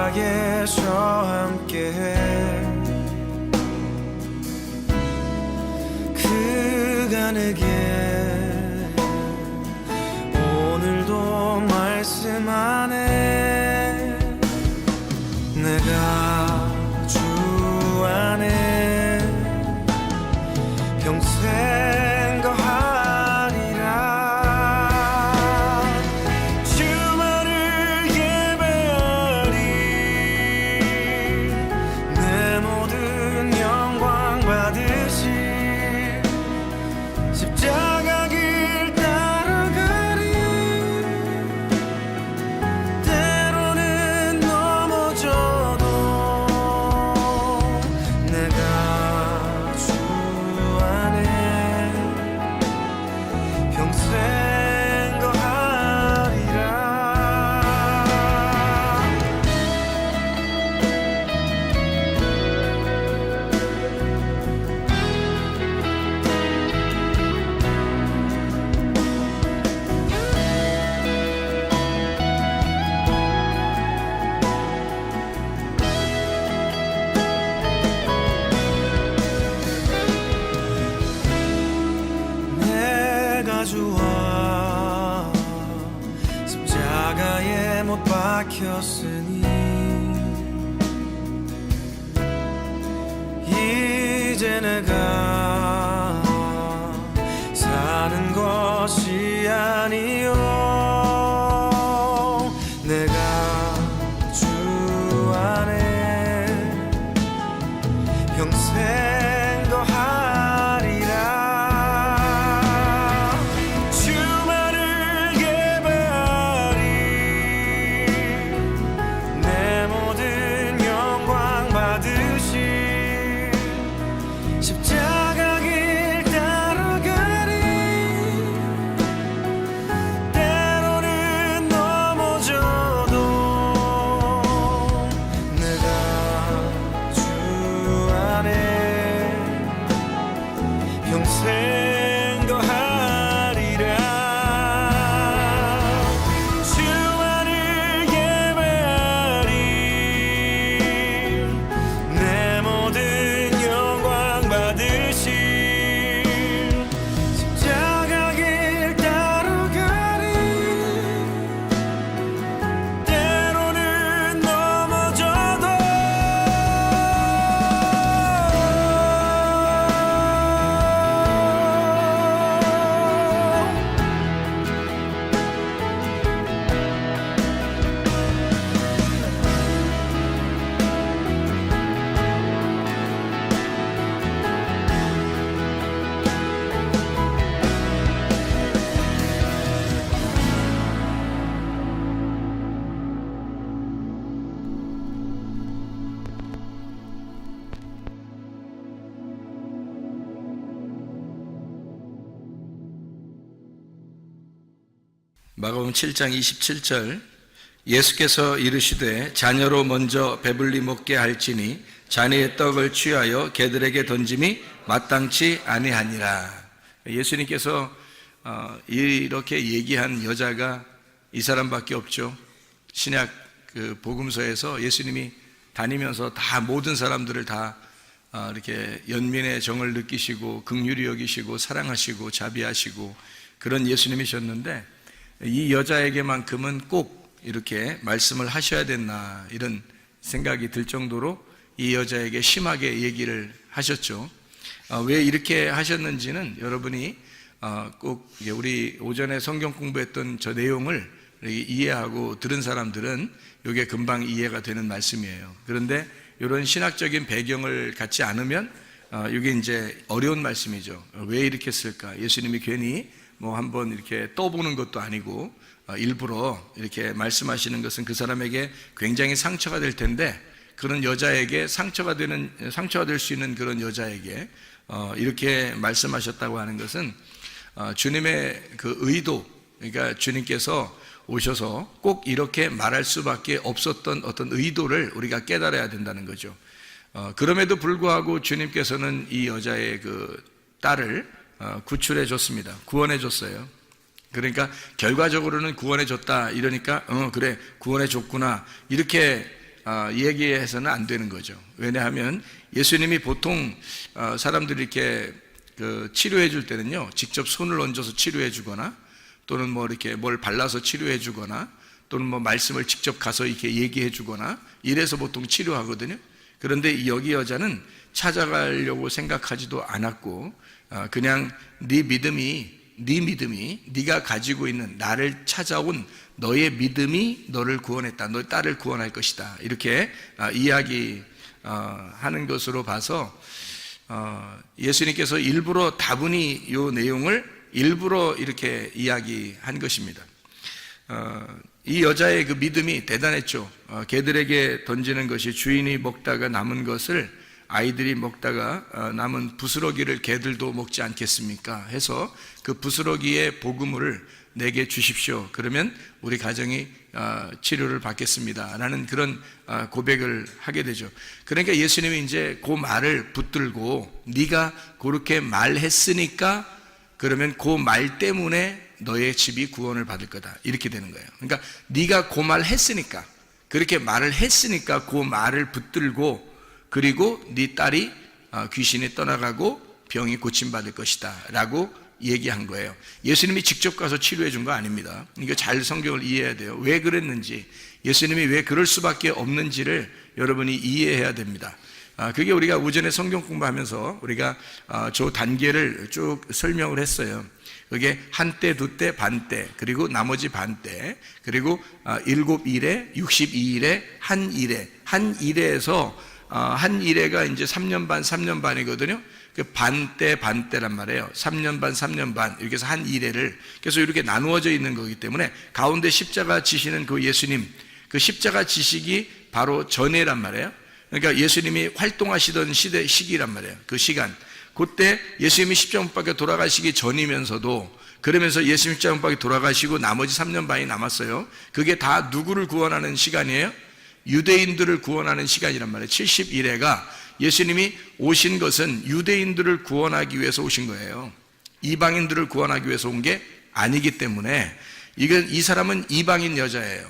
십자가에서 함께 그가 내게 오늘도 말씀하네. 내가 주 안에 평생 거하리라. 주만을 예배하리. 내 모든 영광 받으시. 십자가 길 따라가리. 때로는 넘어져도 내가 주 안에 평생 거하리라. 내가 주와 십자가에 못 박혔으니 이제 내가 사는 것이 아니요 내가 주 안에 평생 거하리라. 주만을 예배하리. 내 모든 영광 받으시. 십자가 길 따라가리. 때로는 넘어져도 내가 주 안에 평생 거하리라. 주만을 예배하리. 내 모든 영광 받으시. 십자가 길 따라가리. 때로는 넘어져도 마가복음 7장 27절 예수께서 이르시되 자녀로 먼저 배불리 먹게 할지니 자녀의 떡을 취하여 개들에게 던짐이 마땅치 아니하니라. 예수님께서 이렇게 얘기한 여자가 이 사람밖에 없죠. 신약 그 복음서에서 예수님이 다니면서 다 모든 사람들을 다 이렇게 연민의 정을 느끼시고 긍휼히 여기시고 사랑하시고 자비하시고 그런 예수님이셨는데 이 여자에게만큼은 꼭 이렇게 말씀을 하셔야 됐나 이런 생각이 들 정도로 이 여자에게 심하게 얘기를 하셨죠. 왜 이렇게 하셨는지는 여러분이 꼭 우리 오전에 성경 공부했던 저 내용을 이해하고 들은 사람들은 이게 금방 이해가 되는 말씀이에요. 그런데 이런 신학적인 배경을 갖지 않으면 이게 이제 어려운 말씀이죠. 왜 이렇게 했을까? 예수님이 괜히 뭐 한번 이렇게 떠보는 것도 아니고 일부러 이렇게 말씀하시는 것은 그 사람에게 굉장히 상처가 될 텐데 그런 여자에게 상처가 될 수 있는 그런 여자에게 이렇게 말씀하셨다고 하는 것은 주님의 그 의도, 그러니까 주님께서 오셔서 꼭 이렇게 말할 수밖에 없었던 어떤 의도를 우리가 깨달아야 된다는 거죠. 그럼에도 불구하고 주님께서는 이 여자의 그 딸을 구출해 줬습니다. 구원해 줬어요. 그러니까 결과적으로는 구원해 줬다 이러니까 그래 구원해 줬구나 이렇게 얘기해서는 안 되는 거죠. 왜냐하면 예수님이 보통 사람들이 이렇게 치료해 줄 때는요, 직접 손을 얹어서 치료해 주거나 또는 뭐 이렇게 뭘 발라서 치료해 주거나 또는 뭐 말씀을 직접 가서 이렇게 얘기해 주거나 이래서 보통 치료하거든요. 그런데 여기 여자는 찾아가려고 생각하지도 않았고 그냥 네 믿음이 네가 가지고 있는 나를 찾아온 너의 믿음이 너를 구원했다. 너의 딸을 구원할 것이다. 이렇게 이야기하는 것으로 봐서 예수님께서 일부러 다분히 이 내용을 일부러 이렇게 이야기한 것입니다. 이 여자의 그 믿음이 대단했죠. 개들에게 던지는 것이 주인이 먹다가 남은 것을 아이들이 먹다가 남은 부스러기를 개들도 먹지 않겠습니까? 해서 그 부스러기의 복음을 내게 주십시오. 그러면 우리 가정이 치료를 받겠습니다. 라는 그런 고백을 하게 되죠. 그러니까 예수님이 이제 그 말을 붙들고 네가 그렇게 말했으니까 그러면 그 말 때문에 너의 집이 구원을 받을 거다. 이렇게 되는 거예요. 그러니까 네가 그 말 했으니까 그렇게 말을 했으니까 그 말을 붙들고 그리고 네 딸이 귀신이 떠나가고 병이 고침받을 것이다 라고 얘기한 거예요. 예수님이 직접 가서 치료해 준 거 아닙니다. 이거 잘 성경을 이해해야 돼요. 왜 그랬는지, 예수님이 왜 그럴 수밖에 없는지를 여러분이 이해해야 됩니다. 그게 우리가 오전에 성경 공부하면서 우리가 저 단계를 쭉 설명을 했어요. 그게 한때, 두때, 반때, 그리고 나머지 반때, 그리고 7일에, 62일에, 한 일에, 한 일에에서 한 일회가 이제 3년 반, 3년 반이거든요. 그 반때란 말이에요. 3년 반, 3년 반. 이렇게 해서 한 일회를. 그래서 이렇게 나누어져 있는 거기 때문에 가운데 십자가 지시는 그 예수님, 그 십자가 지식이 바로 전에란 말이에요. 그러니까 예수님이 활동하시던 시기란 말이에요. 그 시간. 그때 예수님이 십자가 못 박혀 돌아가시기 전이면서도 그러면서 예수님 십자가 못 박혀 돌아가시고 나머지 3년 반이 남았어요. 그게 다 누구를 구원하는 시간이에요? 유대인들을 구원하는 시간이란 말이에요. 70일회가 예수님이 오신 것은 유대인들을 구원하기 위해서 오신 거예요. 이방인들을 구원하기 위해서 온 게 아니기 때문에 이 사람은 이방인 여자예요.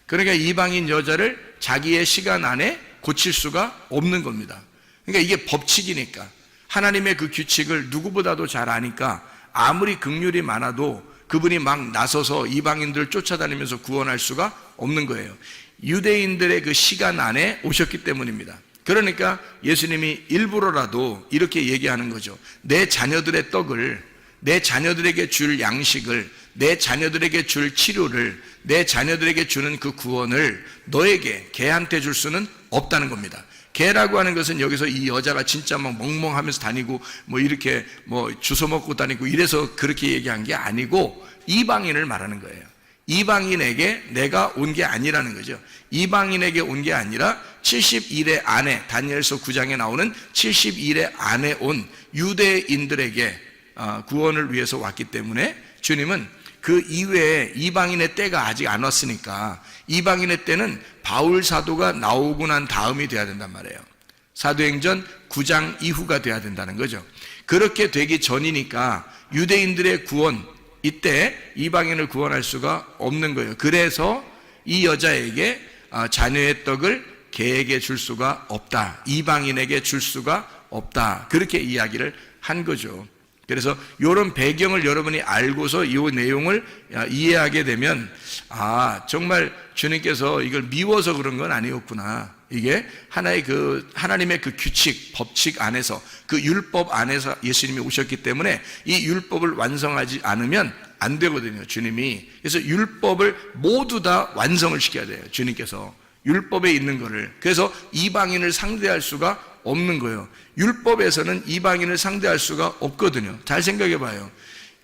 그러니까 이방인 여자를 자기의 시간 안에 고칠 수가 없는 겁니다. 그러니까 이게 법칙이니까 하나님의 그 규칙을 누구보다도 잘 아니까 아무리 긍휼이 많아도 그분이 막 나서서 이방인들을 쫓아다니면서 구원할 수가 없는 거예요. 유대인들의 그 시간 안에 오셨기 때문입니다. 그러니까 예수님이 일부러라도 이렇게 얘기하는 거죠. 내 자녀들의 떡을, 내 자녀들에게 줄 양식을, 내 자녀들에게 줄 치료를, 내 자녀들에게 주는 그 구원을 너에게, 걔한테 줄 수는 없다는 겁니다. 걔라고 하는 것은 여기서 이 여자가 진짜 막 멍멍하면서 다니고 뭐 이렇게 뭐 주워 먹고 다니고 이래서 그렇게 얘기한 게 아니고 이방인을 말하는 거예요. 이방인에게 내가 온 게 아니라는 거죠. 이방인에게 온 게 아니라 70일의 안에, 다니엘서 9장에 나오는 70일의 안에 온 유대인들에게 구원을 위해서 왔기 때문에 주님은 그 이외에 이방인의 때가 아직 안 왔으니까 이방인의 때는 바울 사도가 나오고 난 다음이 돼야 된단 말이에요. 사도행전 9장 이후가 돼야 된다는 거죠. 그렇게 되기 전이니까 유대인들의 구원, 이때 이방인을 구원할 수가 없는 거예요. 그래서 이 여자에게 자녀의 떡을 개에게 줄 수가 없다. 이방인에게 줄 수가 없다. 그렇게 이야기를 한 거죠. 그래서 이런 배경을 여러분이 알고서 이 내용을 이해하게 되면 정말 주님께서 이걸 미워서 그런 건 아니었구나. 이게 하나의 하나님의 그 규칙, 법칙 안에서 그 율법 안에서 예수님이 오셨기 때문에 이 율법을 완성하지 않으면 안 되거든요, 주님이. 그래서 율법을 모두 다 완성을 시켜야 돼요, 주님께서. 율법에 있는 거를. 그래서 이방인을 상대할 수가 없는 거예요. 율법에서는 이방인을 상대할 수가 없거든요. 잘 생각해 봐요.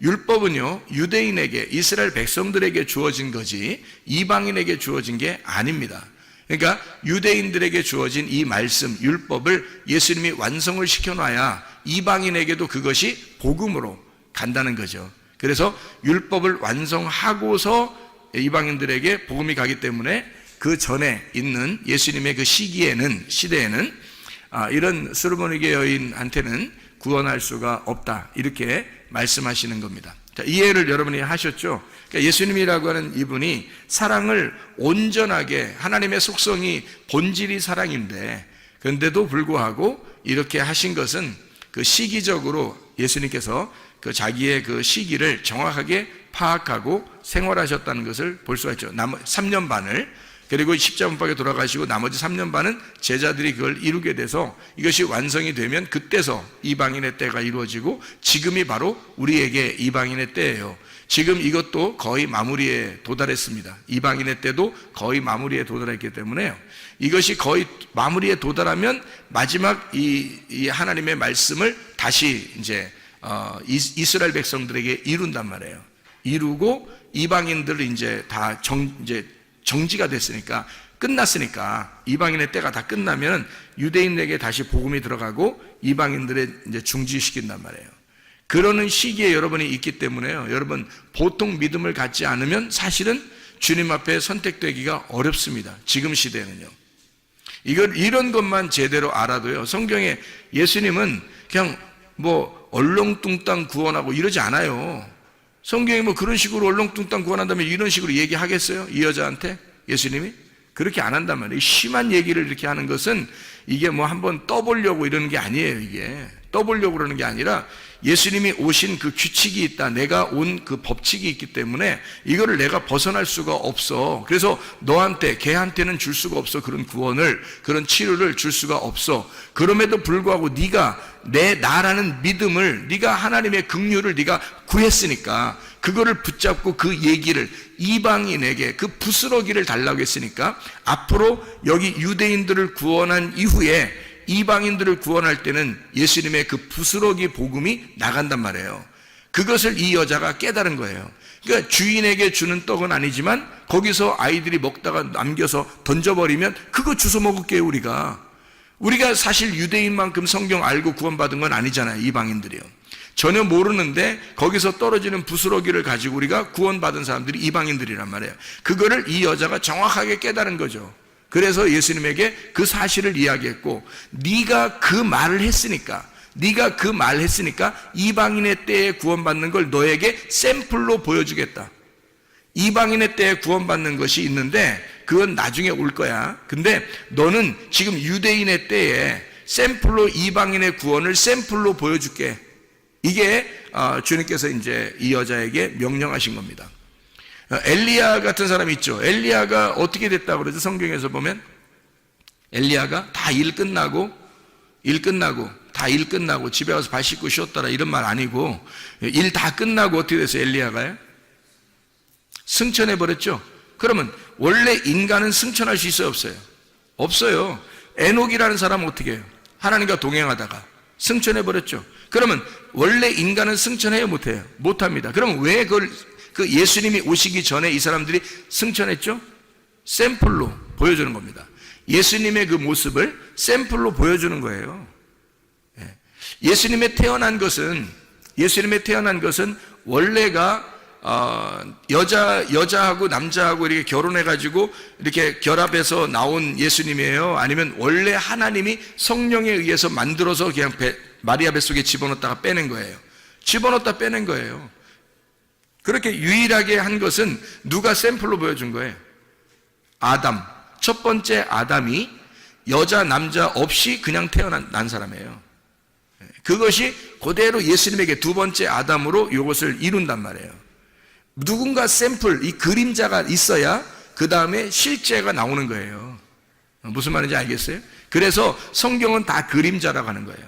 율법은요, 유대인에게, 이스라엘 백성들에게 주어진 거지 이방인에게 주어진 게 아닙니다. 그러니까 유대인들에게 주어진 이 말씀, 율법을 예수님이 완성을 시켜놔야 이방인에게도 그것이 복음으로 간다는 거죠. 그래서 율법을 완성하고서 이방인들에게 복음이 가기 때문에 그 전에 있는 예수님의 그 시대에는 이런 수르보니게 여인한테는 구원할 수가 없다, 이렇게 말씀하시는 겁니다. 자, 이해를 여러분이 하셨죠? 그러니까 예수님이라고 하는 이분이 사랑을 온전하게, 하나님의 속성이 본질이 사랑인데, 그런데도 불구하고 이렇게 하신 것은 그 시기적으로 예수님께서 그 자기의 그 시기를 정확하게 파악하고 생활하셨다는 것을 볼 수가 있죠. 3년 반을, 그리고 십자군박에 돌아가시고 나머지 3년 반은 제자들이 그걸 이루게 돼서 이것이 완성이 되면 그때서 이방인의 때가 이루어지고, 지금이 바로 우리에게 이방인의 때예요. 지금 이것도 거의 마무리에 도달했습니다. 이방인의 때도 거의 마무리에 도달했기 때문에요. 이것이 거의 마무리에 도달하면 마지막 이 하나님의 말씀을 다시 이제 이스라엘 백성들에게 이룬단 말이에요. 이루고 이방인들 이제 다 정지가 됐으니까, 끝났으니까, 이방인의 때가 다 끝나면 유대인에게 다시 복음이 들어가고 이방인들의 이제 중지시킨단 말이에요. 그러는 시기에 여러분이 있기 때문에요. 여러분, 보통 믿음을 갖지 않으면 사실은 주님 앞에 선택되기가 어렵습니다. 지금 시대에는요. 이런 것만 제대로 알아도요, 성경에 예수님은 그냥 뭐 얼렁뚱땅 구원하고 이러지 않아요. 성경이 뭐 그런 식으로 얼렁뚱땅 구원한다면 이런 식으로 얘기하겠어요? 이 여자한테 예수님이? 그렇게 안 한단 말이에요. 심한 얘기를 이렇게 하는 것은 이게 뭐 한번 떠보려고 이러는 게 아니에요. 이게 떠보려고 그러는 게 아니라 예수님이 오신 그 규칙이 있다, 내가 온 그 법칙이 있기 때문에 이거를 내가 벗어날 수가 없어. 그래서 너한테, 걔한테는 줄 수가 없어. 그런 구원을, 그런 치료를 줄 수가 없어. 그럼에도 불구하고 네가 나라는 믿음을, 네가 하나님의 긍휼을 네가 구했으니까 그거를 붙잡고 그 얘기를 이방인에게 그 부스러기를 달라고 했으니까, 앞으로 여기 유대인들을 구원한 이후에 이방인들을 구원할 때는 예수님의 그 부스러기 복음이 나간단 말이에요. 그것을 이 여자가 깨달은 거예요. 그러니까 주인에게 주는 떡은 아니지만 거기서 아이들이 먹다가 남겨서 던져버리면 그거 주워 먹을게요. 우리가 사실 유대인만큼 성경 알고 구원받은 건 아니잖아요. 이방인들이요. 전혀 모르는데 거기서 떨어지는 부스러기를 가지고 우리가 구원받은 사람들이 이방인들이란 말이에요. 그거를 이 여자가 정확하게 깨달은 거죠. 그래서 예수님에게 그 사실을 이야기했고, 네가 그 말을 했으니까 이방인의 때에 구원받는 걸 너에게 샘플로 보여주겠다. 이방인의 때에 구원받는 것이 있는데 그건 나중에 올 거야. 근데 너는 지금 유대인의 때에 샘플로 이방인의 구원을 샘플로 보여줄게. 이게 주님께서 이제 이 여자에게 명령하신 겁니다. 엘리야 같은 사람이 있죠. 엘리야가 어떻게 됐다고 그러죠? 성경에서 보면 엘리야가 다 일 끝나고 집에 와서 발 씻고 쉬었더라 이런 말 아니고, 일 다 끝나고 어떻게 됐어요? 엘리야가요? 승천해 버렸죠. 그러면 원래 인간은 승천할 수 있어요, 없어요? 없어요. 에녹이라는 사람은 어떻게 해요? 하나님과 동행하다가 승천해 버렸죠. 그러면 원래 인간은 승천해요, 못해요? 못합니다. 그럼 왜 그걸 그 예수님이 오시기 전에 이 사람들이 승천했죠? 샘플로 보여주는 겁니다. 예수님의 그 모습을 샘플로 보여주는 거예요. 예수님의 태어난 것은 원래가 여자하고 남자하고 이렇게 결혼해가지고 이렇게 결합해서 나온 예수님이에요? 아니면 원래 하나님이 성령에 의해서 만들어서 그냥 마리아 뱃속에 집어넣었다가 빼낸 거예요? 집어넣었다 빼낸 거예요. 그렇게 유일하게 한 것은 누가 샘플로 보여준 거예요? 아담. 첫 번째 아담이 여자 남자 없이 그냥 태어난 사람이에요. 그것이 그대로 예수님에게 두 번째 아담으로 이것을 이룬단 말이에요. 누군가 샘플, 이 그림자가 있어야 그 다음에 실제가 나오는 거예요. 무슨 말인지 알겠어요? 그래서 성경은 다 그림자라고 하는 거예요.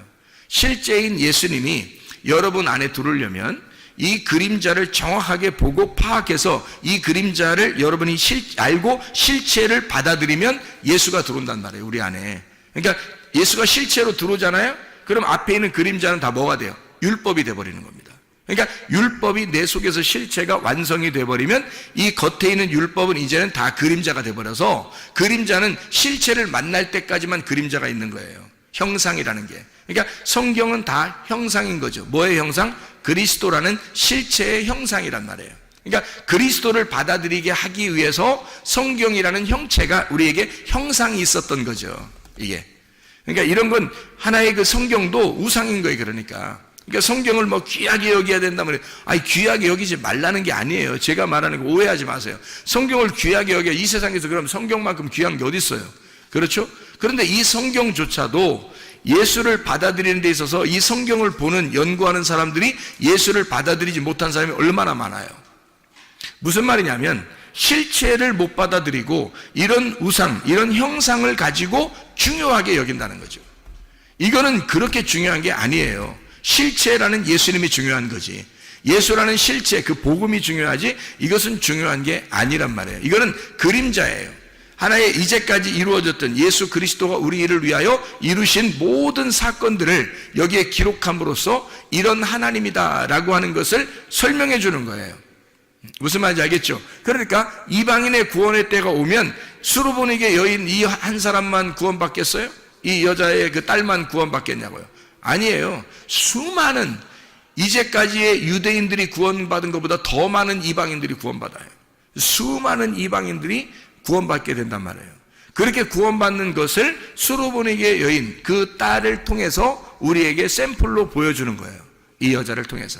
실제인 예수님이 여러분 안에 들어오려면 이 그림자를 정확하게 보고 파악해서 이 그림자를 여러분이 알고 실체를 받아들이면 예수가 들어온단 말이에요, 우리 안에. 그러니까 예수가 실체로 들어오잖아요? 그럼 앞에 있는 그림자는 다 뭐가 돼요? 율법이 돼버리는 겁니다. 그러니까 율법이 내 속에서 실체가 완성이 돼버리면 이 겉에 있는 율법은 이제는 다 그림자가 돼버려서 그림자는 실체를 만날 때까지만 그림자가 있는 거예요. 형상이라는 게. 그러니까 성경은 다 형상인 거죠. 뭐의 형상? 그리스도라는 실체의 형상이란 말이에요. 그러니까 그리스도를 받아들이게 하기 위해서 성경이라는 형체가 우리에게 형상이 있었던 거죠. 이게. 그러니까 이런 건 하나의 그 성경도 우상인 거예요. 그러니까 그러니까 성경을 뭐 귀하게 여겨야 된다면, 아니 귀하게 여기지 말라는 게 아니에요. 제가 말하는 거 오해하지 마세요. 성경을 귀하게 여겨, 이 세상에서 그럼 성경만큼 귀한 게 어디 있어요? 그렇죠? 그런데 이 성경조차도 예수를 받아들이는 데 있어서 이 성경을 보는, 연구하는 사람들이 예수를 받아들이지 못한 사람이 얼마나 많아요. 무슨 말이냐면 실체를 못 받아들이고 이런 우상, 이런 형상을 가지고 중요하게 여긴다는 거죠. 이거는 그렇게 중요한 게 아니에요. 실체라는 예수님이 중요한 거지, 예수라는 실체, 그 복음이 중요하지 이것은 중요한 게 아니란 말이에요. 이거는 그림자예요. 하나의 이제까지 이루어졌던 예수 그리스도가 우리를 위하여 이루신 모든 사건들을 여기에 기록함으로써 이런 하나님이다라고 하는 것을 설명해 주는 거예요. 무슨 말인지 알겠죠? 그러니까 이방인의 구원의 때가 오면 수르보니게 여인 이 한 사람만 구원받겠어요? 이 여자의 그 딸만 구원받겠냐고요? 아니에요. 수많은, 이제까지의 유대인들이 구원받은 것보다 더 많은 이방인들이 구원받아요. 수많은 이방인들이 구원받게 된단 말이에요. 그렇게 구원받는 것을 수르보니게 여인 그 딸을 통해서 우리에게 샘플로 보여주는 거예요. 이 여자를 통해서.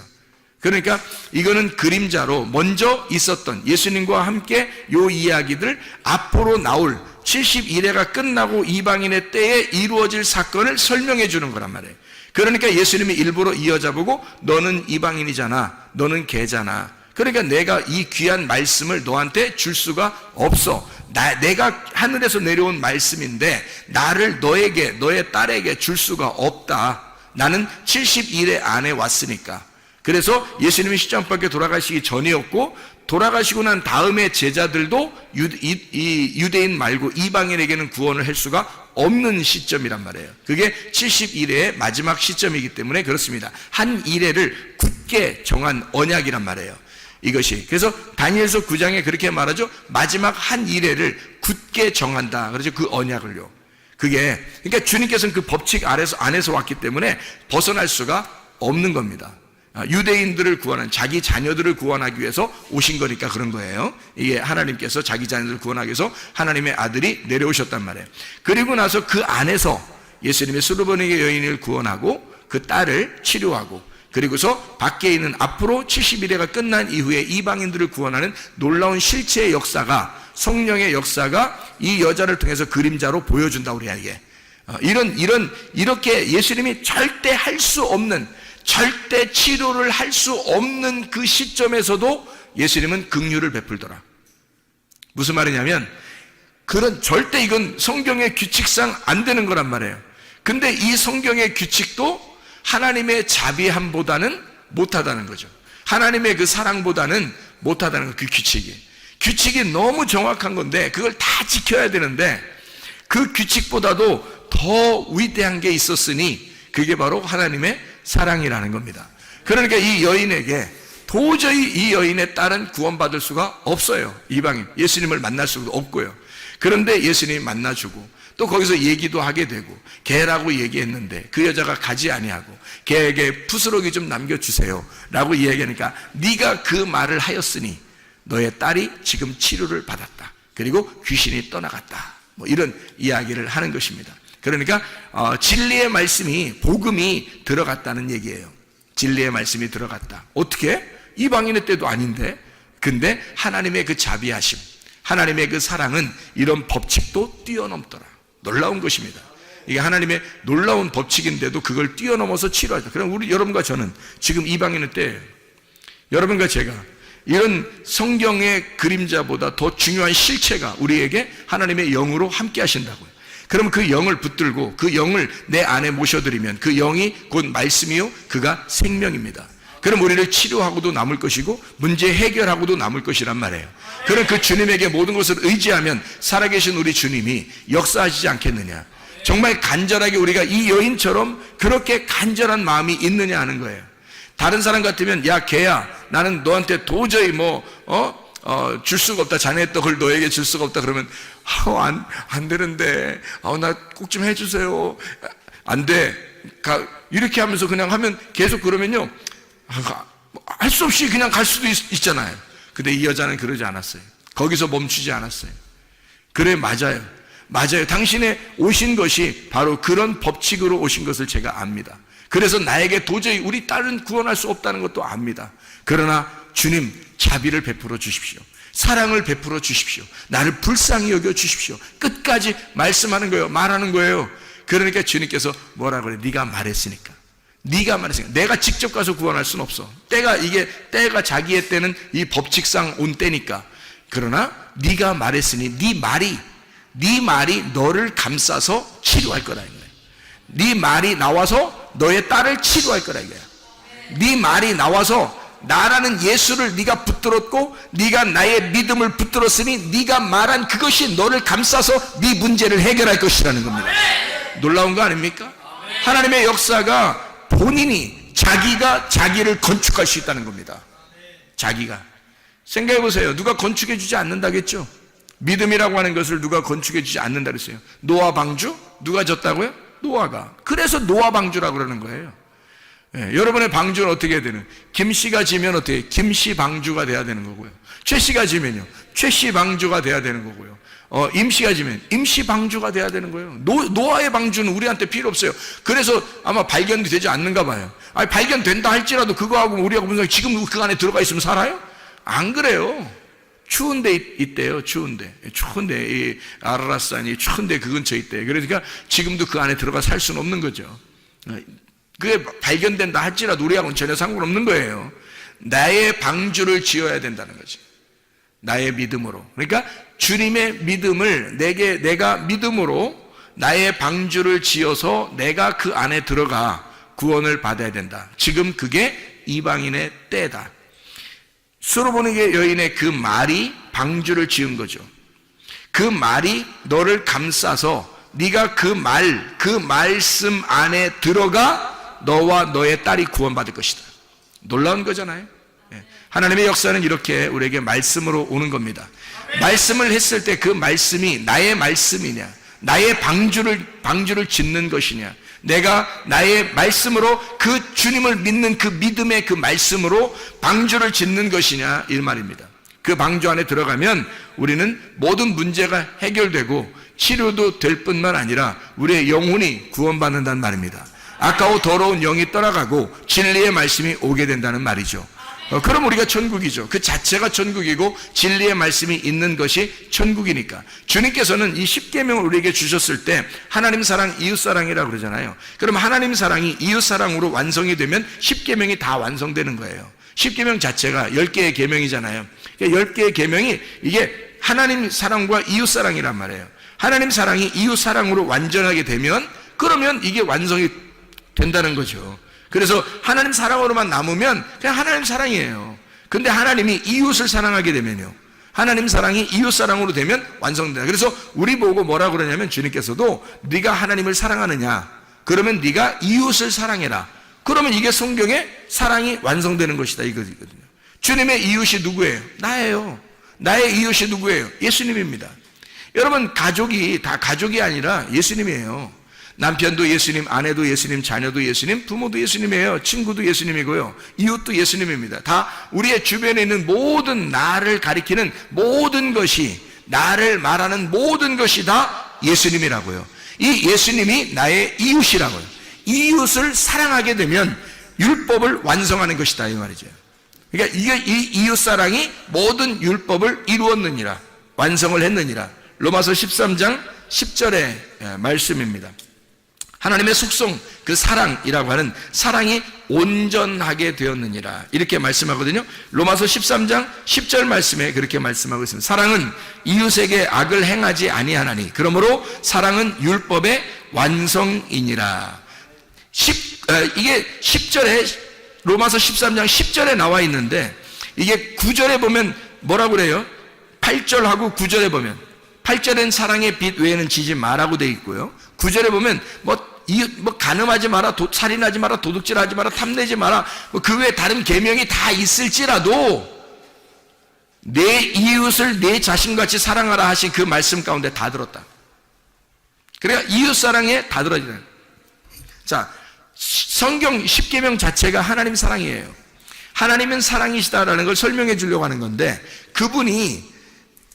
그러니까 이거는 그림자로 먼저 있었던 예수님과 함께 요 이야기들, 앞으로 나올 71회가 끝나고 이방인의 때에 이루어질 사건을 설명해 주는 거란 말이에요. 그러니까 예수님이 일부러 이 여자 보고 너는 이방인이잖아, 너는 개잖아, 그러니까 내가 이 귀한 말씀을 너한테 줄 수가 없어. 내가 하늘에서 내려온 말씀인데 나를 너에게, 너의 딸에게 줄 수가 없다. 나는 71회 안에 왔으니까. 그래서 예수님이 십자가밖에 돌아가시기 전이었고, 돌아가시고 난 다음에 제자들도 유대인 말고 이방인에게는 구원을 할 수가 없는 시점이란 말이에요. 그게 71회의 마지막 시점이기 때문에 그렇습니다. 한 일회를 굳게 정한 언약이란 말이에요. 이것이. 그래서 다니엘서 9장에 그렇게 말하죠. 마지막 한 일회를 굳게 정한다. 그렇죠. 그 언약을요. 그게, 그러니까 주님께서는 그 법칙 안에서 왔기 때문에 벗어날 수가 없는 겁니다. 유대인들을 구원하는, 자기 자녀들을 구원하기 위해서 오신 거니까 그런 거예요. 이게 하나님께서 자기 자녀들을 구원하기 위해서 하나님의 아들이 내려오셨단 말이에요. 그리고 나서 그 안에서 예수님의 수르보니게 여인을 구원하고 그 딸을 치료하고, 그리고서 밖에 있는 앞으로 71회가 끝난 이후에 이방인들을 구원하는 놀라운 실체의 역사가, 성령의 역사가 이 여자를 통해서 그림자로 보여준다 우리에게. 이렇게 예수님이 절대 할 수 없는, 절대 치료를 할 수 없는 그 시점에서도 예수님은 긍휼을 베풀더라. 무슨 말이냐면 절대 이건 성경의 규칙상 안 되는 거란 말이에요. 근데 이 성경의 규칙도 하나님의 자비함보다는 못하다는 거죠. 하나님의 그 사랑보다는 못하다는 거, 그 규칙이 너무 정확한 건데 그걸 다 지켜야 되는데 그 규칙보다도 더 위대한 게 있었으니 그게 바로 하나님의 사랑이라는 겁니다. 그러니까 이 여인에게 도저히 이 여인의 딸은 구원받을 수가 없어요. 이방인, 예수님을 만날 수도 없고요. 그런데 예수님이 만나주고 또 거기서 얘기도 하게 되고, 개라고 얘기했는데 그 여자가 가지 아니하고 개에게 푸스러기 좀 남겨주세요 라고 이야기하니까 네가 그 말을 하였으니 너의 딸이 지금 치료를 받았다. 그리고 귀신이 떠나갔다. 뭐 이런 이야기를 하는 것입니다. 그러니까 진리의 말씀이, 복음이 들어갔다는 얘기예요. 진리의 말씀이 들어갔다. 어떻게? 이방인의 때도 아닌데. 근데 하나님의 그 자비하심, 하나님의 그 사랑은 이런 법칙도 뛰어넘더라. 놀라운 것입니다. 이게 하나님의 놀라운 법칙인데도 그걸 뛰어넘어서 치료하다. 그럼 여러분과 저는 지금 이방인의 때예요. 여러분과 제가 이런 성경의 그림자보다 더 중요한 실체가 우리에게 하나님의 영으로 함께 하신다고요. 그럼 그 영을 붙들고 그 영을 내 안에 모셔드리면 그 영이 곧 말씀이요 그가 생명입니다. 그럼 우리를 치료하고도 남을 것이고 문제 해결하고도 남을 것이란 말이에요. 그럼 그 주님에게 모든 것을 의지하면 살아계신 우리 주님이 역사하시지 않겠느냐. 정말 간절하게 우리가 이 여인처럼 그렇게 간절한 마음이 있느냐 하는 거예요. 다른 사람 같으면 야 개야, 나는 너한테 도저히 줄 수가 없다. 자네의 떡을 너에게 줄 수가 없다. 그러면 안 되는데 나 꼭 좀 해주세요. 안 돼. 이렇게 하면서 그냥 하면 계속 그러면요 할 수 없이 그냥 갈 수도 있잖아요. 근데 이 여자는 그러지 않았어요. 거기서 멈추지 않았어요. 그래, 맞아요. 당신의 오신 것이 바로 그런 법칙으로 오신 것을 제가 압니다. 그래서 나에게 도저히 우리 딸은 구원할 수 없다는 것도 압니다. 그러나 주님 자비를 베풀어 주십시오. 사랑을 베풀어 주십시오. 나를 불쌍히 여겨 주십시오. 끝까지 말씀하는 거예요. 말하는 거예요. 그러니까 주님께서 뭐라 그래? 네가 말했으니까. 네가 말했으니까. 내가 직접 가서 구원할 수는 없어. 때가 자기의 때는 이 법칙상 온 때니까. 그러나 네가 말했으니 네 말이 너를 감싸서 치료할 거라 이거예요. 네 말이 나와서 너의 딸을 치료할 거라 이거야. 네 말이 나와서 나라는 예수를 네가 붙들었고 네가 나의 믿음을 붙들었으니 네가 말한 그것이 너를 감싸서 네 문제를 해결할 것이라는 겁니다. 놀라운 거 아닙니까? 하나님의 역사가 본인이 자기가 자기를 건축할 수 있다는 겁니다. 자기가. 생각해 보세요. 누가 건축해 주지 않는다겠죠? 믿음이라고 하는 것을 누가 건축해 주지 않는다 그랬어요. 노아 방주? 누가 졌다고요? 노아가. 그래서 노아 방주라고 그러는 거예요. 예, 여러분의 방주는 어떻게 해야 되는? 김씨가 지면 어떻게? 김씨 방주가 돼야 되는 거고요. 최씨가 지면요. 최씨 방주가 돼야 되는 거고요. 임씨가 지면 임씨 방주가 돼야 되는 거예요. 노아의 방주는 우리한테 필요 없어요. 그래서 아마 발견이 되지 않는가 봐요. 아니, 발견된다 할지라도 그거하고 우리하고 무슨 지금 그 안에 들어가 있으면 살아요? 안 그래요. 추운데 있대요. 추운데 이 아라라산이 추운데 그 근처에 있대요. 그러니까 지금도 그 안에 들어가 살 수는 없는 거죠. 그게 발견된다 할지라도 우리하고는 전혀 상관없는 거예요. 나의 방주를 지어야 된다는 거지. 나의 믿음으로. 그러니까 주님의 믿음을 내가 믿음으로 나의 방주를 지어서 내가 그 안에 들어가 구원을 받아야 된다. 지금 그게 이방인의 때다. 수로보니게 여인의 그 말이 방주를 지은 거죠. 그 말이 너를 감싸서 네가 그 말씀 안에 들어가 너와 너의 딸이 구원받을 것이다. 놀라운 거잖아요. 하나님의 역사는 이렇게 우리에게 말씀으로 오는 겁니다. 말씀을 했을 때 그 말씀이 나의 말씀이냐, 나의 방주를 짓는 것이냐, 내가 나의 말씀으로 그 주님을 믿는 그 믿음의 그 말씀으로 방주를 짓는 것이냐 이 말입니다. 그 방주 안에 들어가면 우리는 모든 문제가 해결되고 치료도 될 뿐만 아니라 우리의 영혼이 구원받는다는 말입니다. 아까워 더러운 영이 떠나가고 진리의 말씀이 오게 된다는 말이죠. 그럼 우리가 천국이죠. 그 자체가 천국이고 진리의 말씀이 있는 것이 천국이니까. 주님께서는 이 십계명을 우리에게 주셨을 때 하나님 사랑, 이웃 사랑이라고 그러잖아요. 그럼 하나님 사랑이 이웃 사랑으로 완성이 되면 십계명이 다 완성되는 거예요. 십계명 자체가 10개의 계명이잖아요. 10개의 계명이 이게 하나님 사랑과 이웃 사랑이란 말이에요. 하나님 사랑이 이웃 사랑으로 완전하게 되면 그러면 이게 완성이 된다는 거죠. 그래서 하나님 사랑으로만 남으면 그냥 하나님 사랑이에요. 근데 하나님이 이웃을 사랑하게 되면요, 하나님 사랑이 이웃 사랑으로 되면 완성된다. 그래서 우리 보고 뭐라 그러냐면 주님께서도 네가 하나님을 사랑하느냐, 그러면 네가 이웃을 사랑해라. 그러면 이게 성경의 사랑이 완성되는 것이다 이거거든요. 주님의 이웃이 누구예요? 나예요. 나의 이웃이 누구예요? 예수님입니다. 여러분, 가족이 다 가족이 아니라 예수님이에요. 남편도 예수님, 아내도 예수님, 자녀도 예수님, 부모도 예수님이에요. 친구도 예수님이고요. 이웃도 예수님입니다. 다 우리의 주변에 있는 모든 나를 가리키는 모든 것이, 나를 말하는 모든 것이 다 예수님이라고요. 이 예수님이 나의 이웃이라고요. 이웃을 사랑하게 되면 율법을 완성하는 것이다 이 말이죠. 그러니까 이 이웃 사랑이 모든 율법을 이루었느니라, 완성을 했느니라. 로마서 13장 10절의 말씀입니다. 하나님의 속성, 그 사랑이라고 하는 사랑이 온전하게 되었느니라 이렇게 말씀하거든요. 로마서 13장 10절 말씀에 그렇게 말씀하고 있습니다. 사랑은 이웃에게 악을 행하지 아니하나니 그러므로 사랑은 율법의 완성이니라. 이게 10절에, 로마서 13장 10절에 나와 있는데 이게 9절에 보면 뭐라고 그래요? 8절하고 9절에 보면, 8절엔 사랑의 빛 외에는 지지 마라고 되어 있고요. 9절에 보면 간음하지 마라, 살인하지 마라, 도둑질하지 마라, 탐내지 마라, 그 외에 다른 계명이 다 있을지라도 내 이웃을 내 자신같이 사랑하라 하신 그 말씀 가운데 다 들었다. 그러니까 이웃 사랑에 다 들어지다. 자, 성경 십계명 자체가 하나님 사랑이에요. 하나님은 사랑이시다라는 걸 설명해 주려고 하는 건데, 그분이,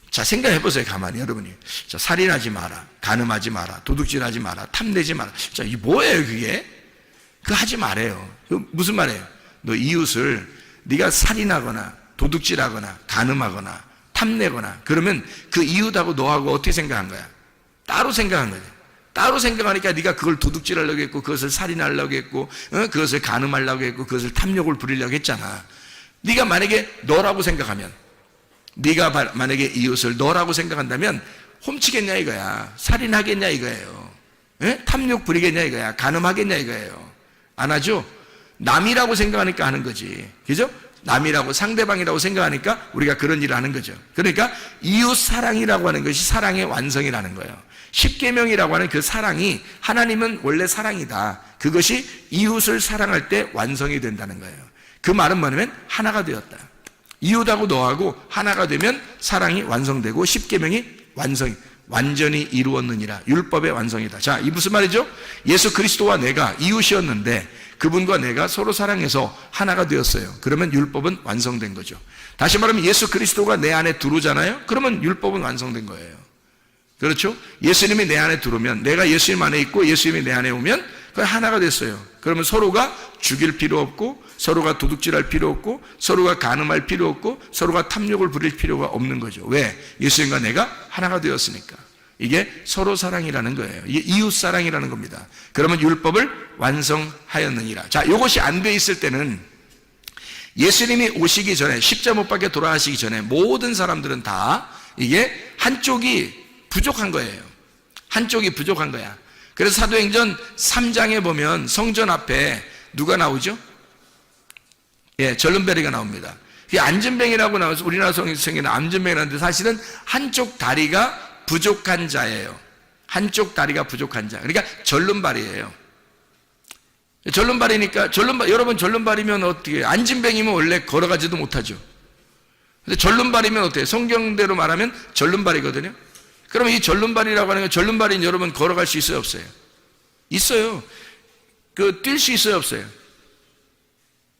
자, 생각해 보세요. 가만히 여러분이. 자, 살인하지 마라, 간음하지 마라, 도둑질하지 마라, 탐내지 마라. 자, 이게 뭐예요 그게? 그거 하지 말아요. 무슨 말이에요? 너 이웃을 네가 살인하거나 도둑질하거나 간음하거나 탐내거나 그러면 그 이웃하고 너하고 어떻게 생각한 거야? 따로 생각한 거야. 따로 생각하니까 네가 그걸 도둑질하려고 했고 그것을 살인하려고 했고 그것을 간음하려고 했고 그것을 탐욕을 부리려고 했잖아. 네가 만약에 너라고 생각하면, 네가 만약에 이웃을 너라고 생각한다면 훔치겠냐 이거야. 살인하겠냐 이거예요. 탐욕 부리겠냐 이거야. 간음하겠냐 이거예요. 안 하죠? 남이라고 생각하니까 하는 거지. 그죠? 남이라고, 상대방이라고 생각하니까 우리가 그런 일을 하는 거죠. 그러니까 이웃 사랑이라고 하는 것이 사랑의 완성이라는 거예요. 십계명이라고 하는 그 사랑이, 하나님은 원래 사랑이다. 그것이 이웃을 사랑할 때 완성이 된다는 거예요. 그 말은 뭐냐면 하나가 되었다. 이웃하고 너하고 하나가 되면 사랑이 완성되고 십계명이 완전히 이루었느니라. 율법의 완성이다. 자, 이 무슨 말이죠? 예수 그리스도와 내가 이웃이었는데 그분과 내가 서로 사랑해서 하나가 되었어요. 그러면 율법은 완성된 거죠. 다시 말하면 예수 그리스도가 내 안에 들어오잖아요. 그러면 율법은 완성된 거예요. 그렇죠? 예수님이 내 안에 들어오면, 내가 예수님 안에 있고 예수님이 내 안에 오면 그 하나가 됐어요. 그러면 서로가 죽일 필요 없고, 서로가 도둑질할 필요 없고, 서로가 간음할 필요 없고, 서로가 탐욕을 부릴 필요가 없는 거죠. 왜? 예수님과 내가 하나가 되었으니까. 이게 서로 사랑이라는 거예요. 이게 이웃 사랑이라는 겁니다. 그러면 율법을 완성하였느니라. 자, 이것이 안 돼 있을 때는 예수님이 오시기 전에, 십자 못 박혀 돌아가시기 전에 모든 사람들은 다 이게 한쪽이 부족한 거예요. 한쪽이 부족한 거야. 그래서 사도행전 3장에 보면 성전 앞에 누가 나오죠? 예, 절름배리가 나옵니다. 그게 안전뱅이라고 나와서 우리나라 성경에는 안전뱅이라는데 사실은 한쪽 다리가 부족한 자예요. 한쪽 다리가 부족한 자. 그러니까 절름발이에요. 절름발이니까, 여러분 절름발이면 어떻게, 안진뱅이면 원래 걸어가지도 못하죠. 근데 절름발이면 어때요? 성경대로 말하면 절름발이거든요. 그러면 이 절름발이라고 하는 건, 절름발인 여러분 걸어갈 수 있어요, 없어요? 있어요. 뛸 수 있어요, 없어요?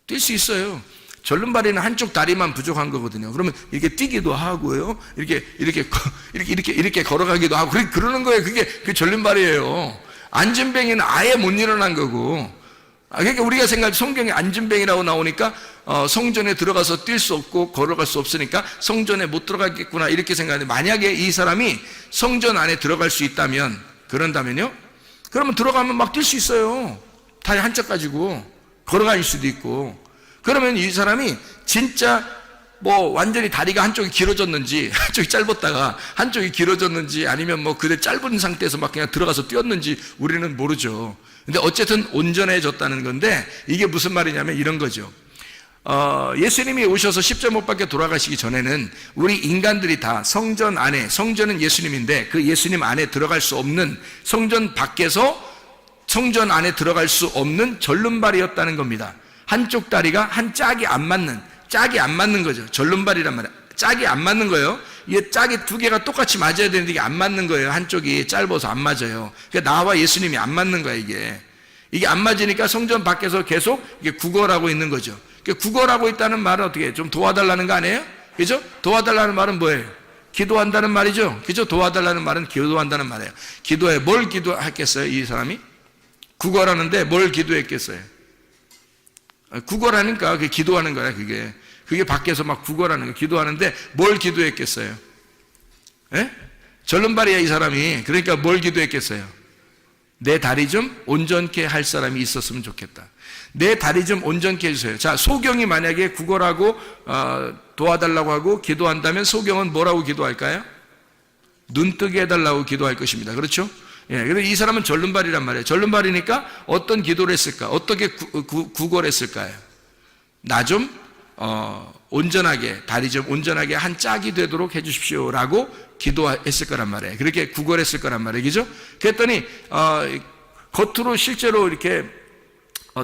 뛸 수 있어요. 절름발이는 한쪽 다리만 부족한 거거든요. 그러면 이렇게 뛰기도 하고요. 이렇게 걸어가기도 하고, 그러는 거예요. 그게 절름발이에요. 안전뱅이는 아예 못 일어난 거고. 그러니까 우리가 생각할 성경에 안전뱅이라고 나오니까, 성전에 들어가서 뛸 수 없고 걸어갈 수 없으니까 성전에 못 들어가겠구나 이렇게 생각하는데, 만약에 이 사람이 성전 안에 들어갈 수 있다면, 그런다면요? 그러면 들어가면 막 뛸 수 있어요. 다리 한쪽 가지고. 걸어갈 수도 있고. 그러면 이 사람이 진짜 완전히 다리가 한쪽이 길어졌는지, 한쪽이 짧았다가 한쪽이 길어졌는지, 아니면 그대 짧은 상태에서 막 그냥 들어가서 뛰었는지 우리는 모르죠. 근데 어쨌든 온전해졌다는 건데, 이게 무슨 말이냐면 이런 거죠. 예수님이 오셔서 십자 못 박혀 돌아가시기 전에는 우리 인간들이 다 성전 안에, 성전은 예수님인데 그 예수님 안에 들어갈 수 없는, 성전 밖에서 성전 안에 들어갈 수 없는 절름발이었다는 겁니다. 한쪽 다리가 한 짝이 안 맞는 거죠. 절름발이란 말이에요. 짝이 안 맞는 거예요. 이게 짝이 두 개가 똑같이 맞아야 되는데 이게 안 맞는 거예요. 한쪽이 짧아서 안 맞아요. 그러니까 나와 예수님이 안 맞는 거야, 이게 안 맞으니까 성전 밖에서 계속 이게 구걸하고 있는 거죠. 구걸하고 있다는 말은 어떻게 좀 도와달라는 거 아니에요? 그죠? 도와달라는 말은 뭐예요? 기도한다는 말이죠. 그죠? 도와달라는 말은 기도한다는 말이에요. 기도해. 뭘 기도했겠어요, 이 사람이? 구걸하는데 뭘 기도했겠어요? 구걸하니까 그게 기도하는 거야, 그게 밖에서 막 구걸하는 거, 기도하는데 뭘 기도했겠어요? 예? 절름발이야, 이 사람이. 그러니까 뭘 기도했겠어요? 내 다리 좀 온전케 할 사람이 있었으면 좋겠다. 내 다리 좀 온전케 해주세요. 자, 소경이 만약에 구걸하고 도와달라고 하고 기도한다면 소경은 뭐라고 기도할까요? 눈 뜨게 해달라고 기도할 것입니다. 그렇죠? 예, 그래서 이 사람은 절름발이란 말이에요. 절름발이니까 어떤 기도를 했을까? 어떻게 구걸했을까요? 나 좀 온전하게, 다리 좀 온전하게 한 짝이 되도록 해주십시오라고 기도했을 거란 말이에요. 그렇게 구걸했을 거란 말이에요. 그죠? 그랬더니 겉으로 실제로 이렇게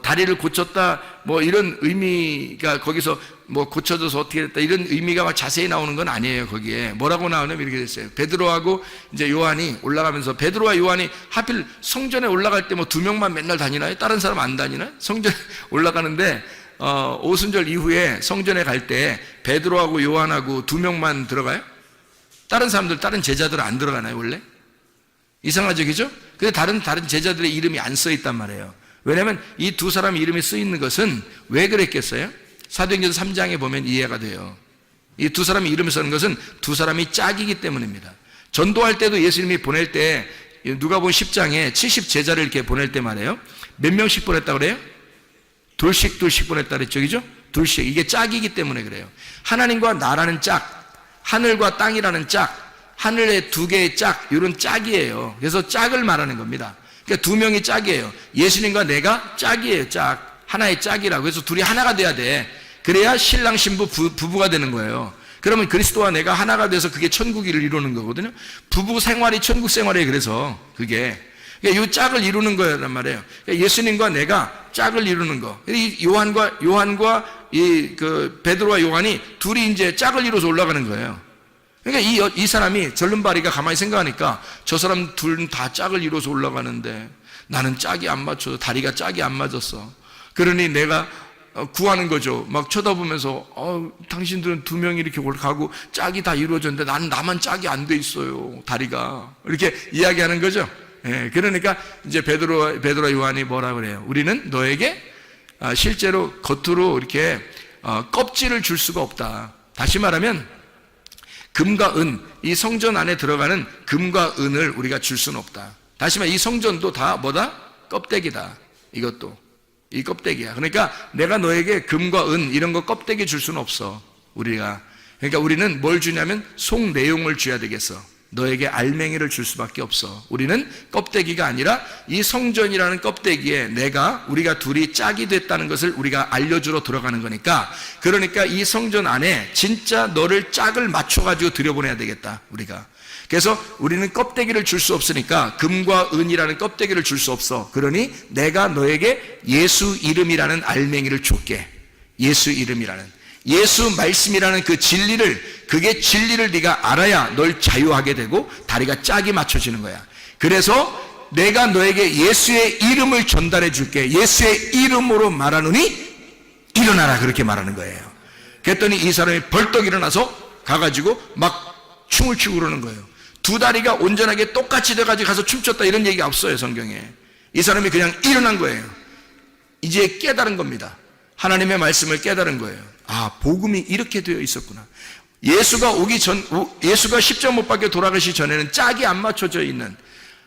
다리를 고쳤다, 이런 의미가 거기서 고쳐져서 어떻게 됐다, 이런 의미가 막 자세히 나오는 건 아니에요. 거기에 뭐라고 나오냐면 이렇게 됐어요. 베드로하고 이제 요한이 올라가면서, 베드로와 요한이 하필 성전에 올라갈 때 두 명만 맨날 다니나요? 다른 사람 안 다니나요? 성전에 올라가는데 오순절 이후에 성전에 갈 때 베드로하고 요한하고 두 명만 들어가요? 다른 사람들, 다른 제자들은 안 들어가나요, 원래? 이상하죠, 그죠? 근데 다른 제자들의 이름이 안 써 있단 말이에요. 왜냐하면 이 두 사람 이름이 쓰이는 것은 왜 그랬겠어요? 사도행전 3장에 보면 이해가 돼요. 이 두 사람이 이름을 쓰는 것은 두 사람이 짝이기 때문입니다. 전도할 때도 예수님이 보낼 때 누가복음 10장에 70 제자를 이렇게 보낼 때 말이에요. 몇 명씩 보냈다 그래요? 둘씩 보냈다 그랬죠, 그죠? 둘씩. 이게 짝이기 때문에 그래요. 하나님과 나라는 짝, 하늘과 땅이라는 짝, 하늘의 두 개의 짝, 이런 짝이에요. 그래서 짝을 말하는 겁니다. 그러니까 두 명이 짝이에요. 예수님과 내가 짝이에요, 짝. 하나의 짝이라고. 그래서 둘이 하나가 돼야 돼. 그래야 신랑 신부 부부가 되는 거예요. 그러면 그리스도와 내가 하나가 돼서 그게 천국을 이루는 거거든요. 부부 생활이 천국 생활이에요. 그래서 그게 그러니까 이 짝을 이루는 거란 말이에요. 그러니까 예수님과 내가 짝을 이루는 거. 이 요한과 베드로와 요한이 둘이 이제 짝을 이루어서 올라가는 거예요. 그러니까 이 사람이 절름발이가 가만히 생각하니까 저 사람 둘은 다 짝을 이루어서 올라가는데 나는 짝이 안 맞춰서 다리가 짝이 안 맞았어. 그러니 내가 구하는 거죠. 막 쳐다보면서 당신들은 두 명이 이렇게 가고 짝이 다 이루어졌는데 나만 짝이 안 돼 있어요. 다리가. 이렇게 이야기하는 거죠. 예, 그러니까 이제 베드로와 요한이 뭐라 그래요? 우리는 너에게 실제로 겉으로 이렇게 껍질을 줄 수가 없다. 다시 말하면 금과 은, 이 성전 안에 들어가는 금과 은을 우리가 줄 수는 없다. 다시 말해 이 성전도 다 뭐다? 껍데기다. 이것도 이 껍데기야. 그러니까 내가 너에게 금과 은 이런 거 껍데기 줄 수는 없어. 우리가. 그러니까 우리는 뭘 주냐면 속 내용을 줘야 되겠어. 너에게 알맹이를 줄 수밖에 없어. 우리는 껍데기가 아니라 이 성전이라는 껍데기에 우리가 둘이 짝이 됐다는 것을 우리가 알려주러 들어가는 거니까, 그러니까 이 성전 안에 진짜 너를 짝을 맞춰가지고 들여보내야 되겠다, 우리가. 그래서 우리는 껍데기를 줄 수 없으니까 금과 은이라는 껍데기를 줄 수 없어. 그러니 내가 너에게 예수 이름이라는 알맹이를 줄게. 예수 이름이라는. 예수 말씀이라는 그 진리를 네가 알아야 널 자유하게 되고 다리가 짝이 맞춰지는 거야. 그래서 내가 너에게 예수의 이름을 전달해 줄게. 예수의 이름으로 말하노니 일어나라, 그렇게 말하는 거예요. 그랬더니 이 사람이 벌떡 일어나서 가가지고 막 춤을 추고 그러는 거예요. 두 다리가 온전하게 똑같이 돼가지고 가서 춤췄다, 이런 얘기가 없어요, 성경에. 이 사람이 그냥 일어난 거예요. 이제 깨달은 겁니다. 하나님의 말씀을 깨달은 거예요. 복음이 이렇게 되어 있었구나. 예수가 십자가 못 박혀 돌아가시 전에는 짝이 안 맞춰져 있는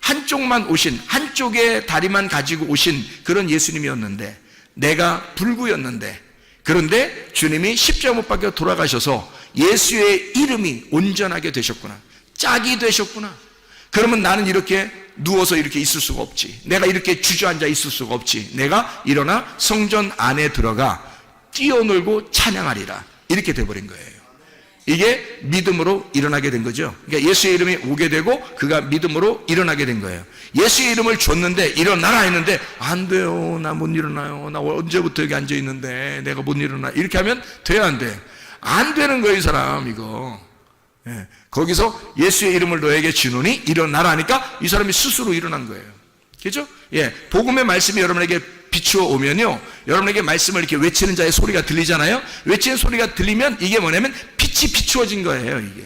한쪽만 오신, 한쪽의 다리만 가지고 오신 그런 예수님이었는데, 내가 불구였는데, 그런데 주님이 십자가 못 박혀 돌아가셔서 예수의 이름이 온전하게 되셨구나. 짝이 되셨구나. 그러면 나는 이렇게 누워서 이렇게 있을 수가 없지. 내가 이렇게 주저앉아 있을 수가 없지. 내가 일어나 성전 안에 들어가 뛰어놀고 찬양하리라. 이렇게 돼버린 거예요. 이게 믿음으로 일어나게 된 거죠. 그러니까 예수의 이름이 오게 되고 그가 믿음으로 일어나게 된 거예요. 예수의 이름을 줬는데 일어나라 했는데 안 돼요. 나 못 일어나요. 나 언제부터 여기 앉아 있는데 내가 못 일어나. 이렇게 하면 돼야 안 돼. 안 되는 거예요, 이 사람 이거. 예. 거기서 예수의 이름을 너에게 주노니 일어나라 하니까 이 사람이 스스로 일어난 거예요. 그죠? 예. 복음의 말씀이 여러분에게 비추어 오면요, 여러분에게 말씀을 이렇게 외치는 자의 소리가 들리잖아요. 외치는 소리가 들리면 이게 뭐냐면 빛이 비추어진 거예요. 이게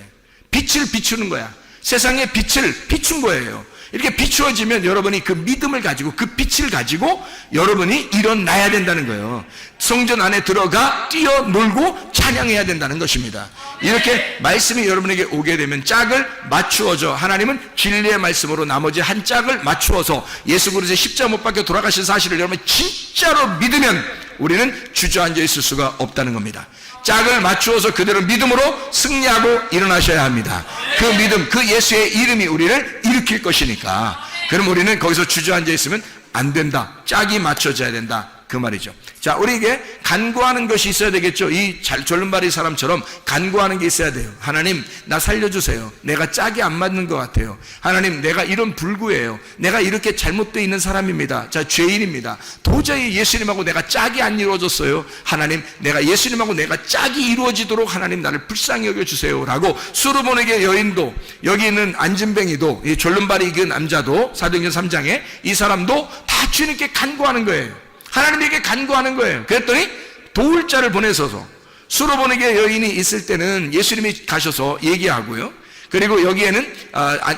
빛을 비추는 거야. 세상의 빛을 비춘 거예요. 이렇게 비추어지면 여러분이 그 믿음을 가지고, 그 빛을 가지고 여러분이 일어나야 된다는 거예요. 성전 안에 들어가 뛰어놀고 찬양해야 된다는 것입니다. 이렇게 말씀이 여러분에게 오게 되면 짝을 맞추어져. 하나님은 진리의 말씀으로 나머지 한 짝을 맞추어서 예수 그리스도의 십자가 못 박혀 돌아가신 사실을 여러분이 진짜로 믿으면 우리는 주저앉아 있을 수가 없다는 겁니다. 짝을 맞추어서 그대로 믿음으로 승리하고 일어나셔야 합니다. 그 믿음, 그 예수의 이름이 우리를 일으킬 것이니까. 그럼 우리는 거기서 주저앉아 있으면 안 된다. 짝이 맞춰져야 된다, 그 말이죠. 자, 우리에게 간구하는 것이 있어야 되겠죠. 이 졸름발이 사람처럼 간구하는 게 있어야 돼요. 하나님, 나 살려주세요. 내가 짝이 안 맞는 것 같아요. 하나님, 내가 이런 불구예요. 내가 이렇게 잘못되어 있는 사람입니다. 자, 죄인입니다. 도저히 예수님하고 내가 짝이 안 이루어졌어요. 하나님, 내가 예수님하고 내가 짝이 이루어지도록 하나님 나를 불쌍히 여겨주세요 라고 수르보네게 여인도, 여기 있는 안진뱅이도, 이 졸름발이 그 남자도, 사도행전 3장에 이 사람도 다 주님께 간구하는 거예요. 하나님에게 간구하는 거예요. 그랬더니 도울 자를 보내셔서, 수로보네게 여인이 있을 때는 예수님이 가셔서 얘기하고요, 그리고 여기에는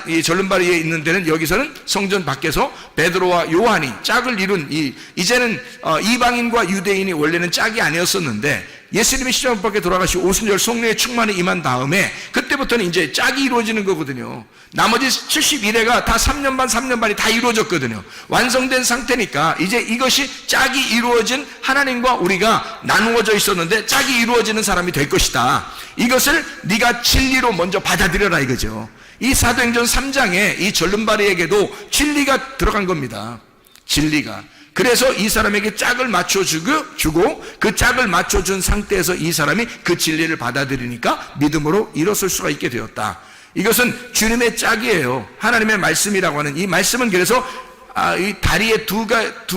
이 절름발이에 있는 데는 여기서는 성전 밖에서 베드로와 요한이 짝을 이룬 이제는 이방인과 유대인이 원래는 짝이 아니었었는데 예수님이 십자가 밖에 돌아가시고 오순절 성령의 충만이 임한 다음에 그때부터는 이제 짝이 이루어지는 거거든요. 나머지 71회가 다 3년 반이 다 이루어졌거든요. 완성된 상태니까 이제 이것이 짝이 이루어진 하나님과 우리가 나누어져 있었는데 짝이 이루어지는 사람이 될 것이다. 이것을 네가 진리로 먼저 받아들여라 이거죠. 이 사도행전 3장에 이 절름발이에게도 진리가 들어간 겁니다. 진리가. 그래서 이 사람에게 짝을 맞춰주고 그 짝을 맞춰준 상태에서 이 사람이 그 진리를 받아들이니까 믿음으로 일어설 수가 있게 되었다. 이것은 주님의 짝이에요. 하나님의 말씀이라고 하는 이 말씀은 그래서 이 다리에 두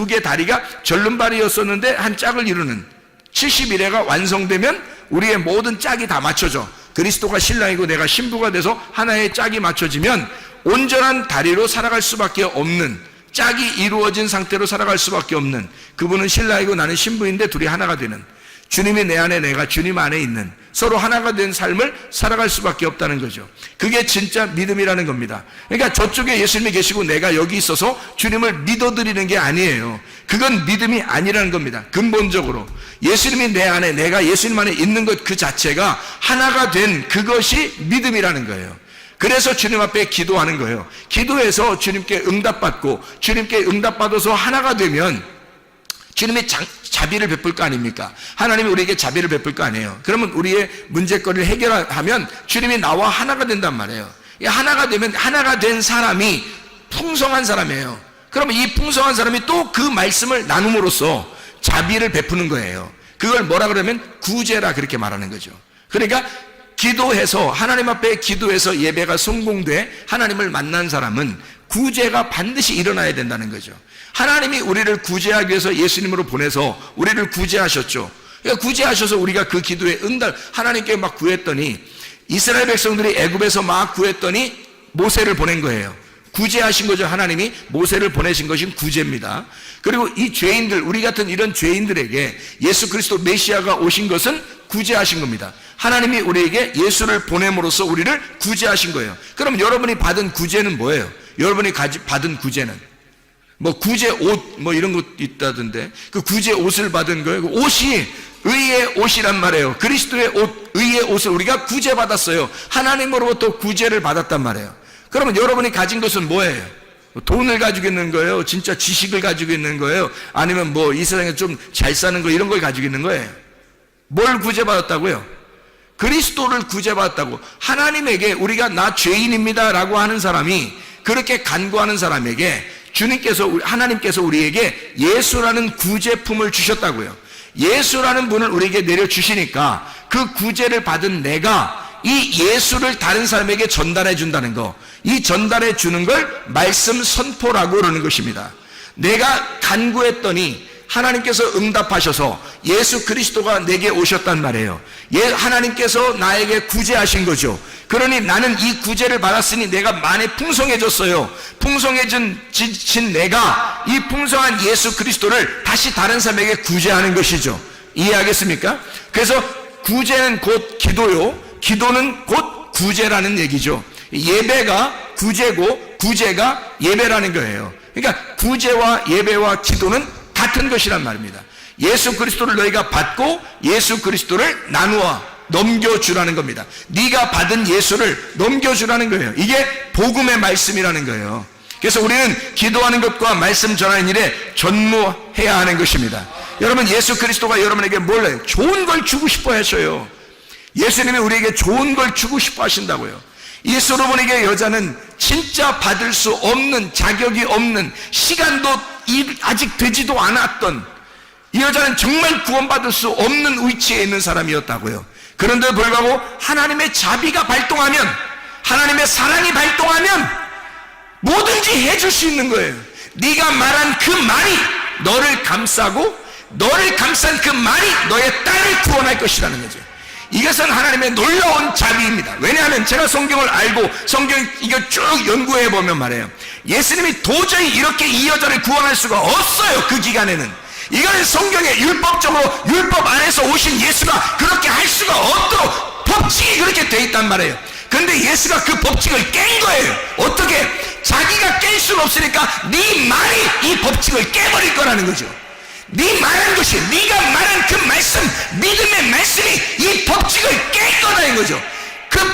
개 다리가 절름발이었었는데 한 짝을 이루는 71회가 완성되면 우리의 모든 짝이 다 맞춰져. 그리스도가 신랑이고 내가 신부가 돼서 하나의 짝이 맞춰지면 온전한 다리로 살아갈 수밖에 없는, 짝이 이루어진 상태로 살아갈 수밖에 없는, 그분은 신랑이고 나는 신부인데 둘이 하나가 되는, 주님이 내 안에 내가 주님 안에 있는 서로 하나가 된 삶을 살아갈 수밖에 없다는 거죠. 그게 진짜 믿음이라는 겁니다. 그러니까 저쪽에 예수님이 계시고 내가 여기 있어서 주님을 믿어드리는 게 아니에요. 그건 믿음이 아니라는 겁니다. 근본적으로 예수님이 내 안에 내가 예수님 안에 있는 것 그 자체가 하나가 된 그것이 믿음이라는 거예요. 그래서 주님 앞에 기도하는 거예요. 기도해서 주님께 응답받고 주님께 응답받아서 하나가 되면 주님이 자비를 베풀 거 아닙니까? 하나님이 우리에게 자비를 베풀 거 아니에요. 그러면 우리의 문제거리를 해결하면 주님이 나와 하나가 된단 말이에요. 하나가 되면 하나가 된 사람이 풍성한 사람이에요. 그러면 이 풍성한 사람이 또 그 말씀을 나눔으로써 자비를 베푸는 거예요. 그걸 뭐라 그러면 구제라 그렇게 말하는 거죠. 그러니까 기도해서 하나님 앞에 기도해서 예배가 성공돼 하나님을 만난 사람은 구제가 반드시 일어나야 된다는 거죠. 하나님이 우리를 구제하기 위해서 예수님으로 보내서 우리를 구제하셨죠. 그러니까 구제하셔서 우리가 그 기도에 응답, 하나님께 막 구했더니 이스라엘 백성들이 애굽에서 막 구했더니 모세를 보낸 거예요. 구제하신 거죠. 하나님이 모세를 보내신 것이 구제입니다. 그리고 이 죄인들, 우리 같은 이런 죄인들에게 예수 그리스도 메시아가 오신 것은 구제하신 겁니다. 하나님이 우리에게 예수를 보냄으로써 우리를 구제하신 거예요. 그럼 여러분이 받은 구제는 뭐예요? 여러분이 받은 구제는 뭐 구제 옷 뭐 이런 것 있다던데 그 구제 옷을 받은 거예요. 그 옷이 의의 옷이란 말이에요. 그리스도의 옷, 의의 옷을 우리가 구제받았어요. 하나님으로부터 구제를 받았단 말이에요. 그러면 여러분이 가진 것은 뭐예요? 돈을 가지고 있는 거예요? 진짜 지식을 가지고 있는 거예요? 아니면 뭐 이 세상에 좀 잘 사는 거 이런 걸 가지고 있는 거예요? 뭘 구제받았다고요? 그리스도를 구제받았다고. 하나님에게 우리가 나 죄인입니다 라고 하는 사람이, 그렇게 간구하는 사람에게 하나님께서 우리에게 예수라는 구제품을 주셨다고요. 예수라는 분을 우리에게 내려주시니까 그 구제를 받은 내가 이 예수를 다른 사람에게 전달해 준다는 거, 이 전달해 주는 걸 말씀 선포라고 그러는 것입니다. 내가 간구했더니 하나님께서 응답하셔서 예수 그리스도가 내게 오셨단 말이에요. 하나님께서 나에게 구제하신 거죠. 그러니 나는 이 구제를 받았으니 내가 많이 풍성해졌어요. 풍성해진 내가 이 풍성한 예수 그리스도를 다시 다른 사람에게 구제하는 것이죠. 이해하겠습니까? 그래서 구제는 곧 기도요, 기도는 곧 구제라는 얘기죠. 예배가 구제고 구제가 예배라는 거예요. 그러니까 구제와 예배와 기도는 같은 것이란 말입니다. 예수 그리스도를 너희가 받고 예수 그리스도를 나누어 넘겨주라는 겁니다. 네가 받은 예수를 넘겨주라는 거예요. 이게 복음의 말씀이라는 거예요. 그래서 우리는 기도하는 것과 말씀 전하는 일에 전무해야 하는 것입니다. 여러분, 예수 그리스도가 여러분에게 뭘 해요? 좋은 걸 주고 싶어 하셔요. 예수님이 우리에게 좋은 걸 주고 싶어 하신다고요. 이 솔로몬에게 여자는 진짜 받을 수 없는, 자격이 없는, 시간도 아직 되지도 않았던, 이 여자는 정말 구원받을 수 없는 위치에 있는 사람이었다고요. 그런데도 불구하고 하나님의 자비가 발동하면, 하나님의 사랑이 발동하면 뭐든지 해줄 수 있는 거예요. 네가 말한 그 말이 너를 감싸고 너를 감싼 그 말이 너의 딸을 구원할 것이라는 거죠. 이것은 하나님의 놀라운 자비입니다. 왜냐하면 제가 성경을 알고 성경 이거 쭉 연구해 보면 말이에요, 예수님이 도저히 이렇게 이 여자를 구원할 수가 없어요. 그 기간에는 이거는 성경에 율법적으로 율법 안에서 오신 예수가 그렇게 할 수가 없도록 법칙이 그렇게 돼 있단 말이에요. 근데 예수가 그 법칙을 깬 거예요. 어떻게? 자기가 깰 수는 없으니까 네 말이 이 법칙을 깨버릴 거라는 거죠. 네 말한 것이, 네가 말한 그 말씀, 믿음의 말씀이 이 법칙을 깰 거라는 거죠.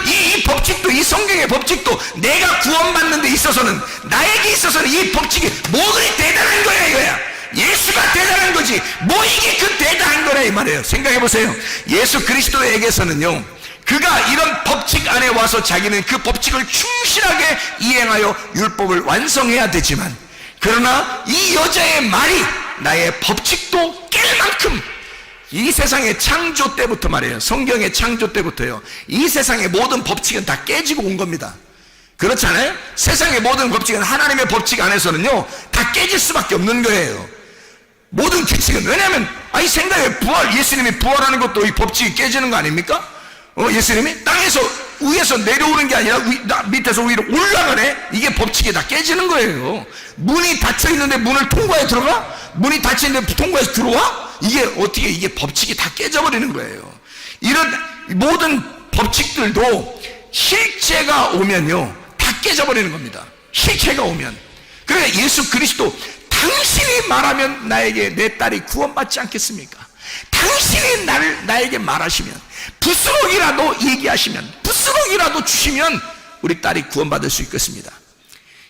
이 법칙도, 이 성경의 법칙도 내가 구원받는 데 있어서는, 나에게 있어서는 이 법칙이 뭐 그리 대단한 거야 이거야. 예수가 대단한 거지 뭐 이게 그 대단한 거라 이 말이에요. 생각해 보세요. 예수 그리스도에게서는요, 그가 이런 법칙 안에 와서 자기는 그 법칙을 충실하게 이행하여 율법을 완성해야 되지만, 그러나 이 여자의 말이 나의 법칙도 깰 만큼, 이 세상의 창조 때부터 말이에요, 성경의 창조 때부터요, 이 세상의 모든 법칙은 다 깨지고 온 겁니다. 그렇잖아요? 세상의 모든 법칙은 하나님의 법칙 안에서는요 다 깨질 수밖에 없는 거예요. 모든 규칙은. 왜냐하면 아니 생각해, 예수님이 부활하는 것도 이 법칙이 깨지는 거 아닙니까? 예수님이 땅에서 위에서 내려오는 게 아니라 밑에서 위로 올라가네. 이게 법칙이 다 깨지는 거예요. 문이 닫혀 있는데 문을 통과해 들어가? 문이 닫혀 있는데 통과해서 들어와? 이게 어떻게, 이게 법칙이 다 깨져버리는 거예요. 이런 모든 법칙들도 실체가 오면요 다 깨져버리는 겁니다. 실체가 오면. 그러니까 예수 그리스도, 당신이 말하면 나에게 내 딸이 구원받지 않겠습니까? 당신이 나에게 말하시면, 부스럭이라도 얘기하시면, 부스럭이라도 주시면 우리 딸이 구원받을 수 있겠습니다.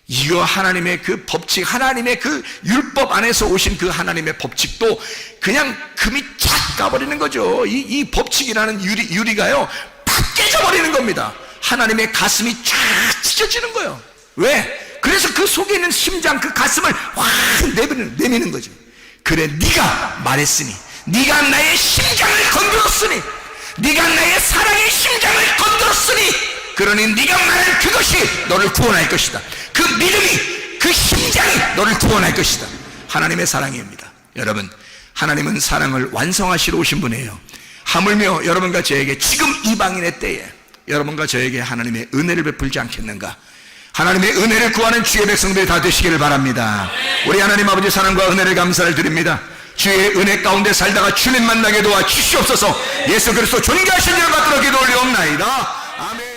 이거 하나님의 그 법칙, 하나님의 그 율법 안에서 오신 그 하나님의 법칙도 그냥 금이 착 가버리는 거죠. 이 법칙이라는 유리가요 팍 깨져버리는 겁니다. 하나님의 가슴이 쫙 찢어지는 거예요. 왜? 그래서 그 속에 있는 심장, 그 가슴을 확 내미는 거죠. 그래, 네가 말했으니, 네가 나의 심장을 건드렸으니, 네가 나의 사랑의 심장을 건드렸으니, 그러니 네가 말한 그것이 너를 구원할 것이다. 그 믿음이, 그 심장이 너를 구원할 것이다. 하나님의 사랑입니다. 여러분, 하나님은 사랑을 완성하시러 오신 분이에요. 하물며 여러분과 저에게 지금 이방인의 때에 여러분과 저에게 하나님의 은혜를 베풀지 않겠는가? 하나님의 은혜를 구하는 주의 백성들이 다 되시기를 바랍니다. 우리 하나님 아버지 사랑과 은혜를 감사를 드립니다. 주의 은혜 가운데 살다가 주님 만나게 도와 주시옵소서. 예수 그리스도 존귀하신 이름 받들어 기도 올리옵나이다. 아멘.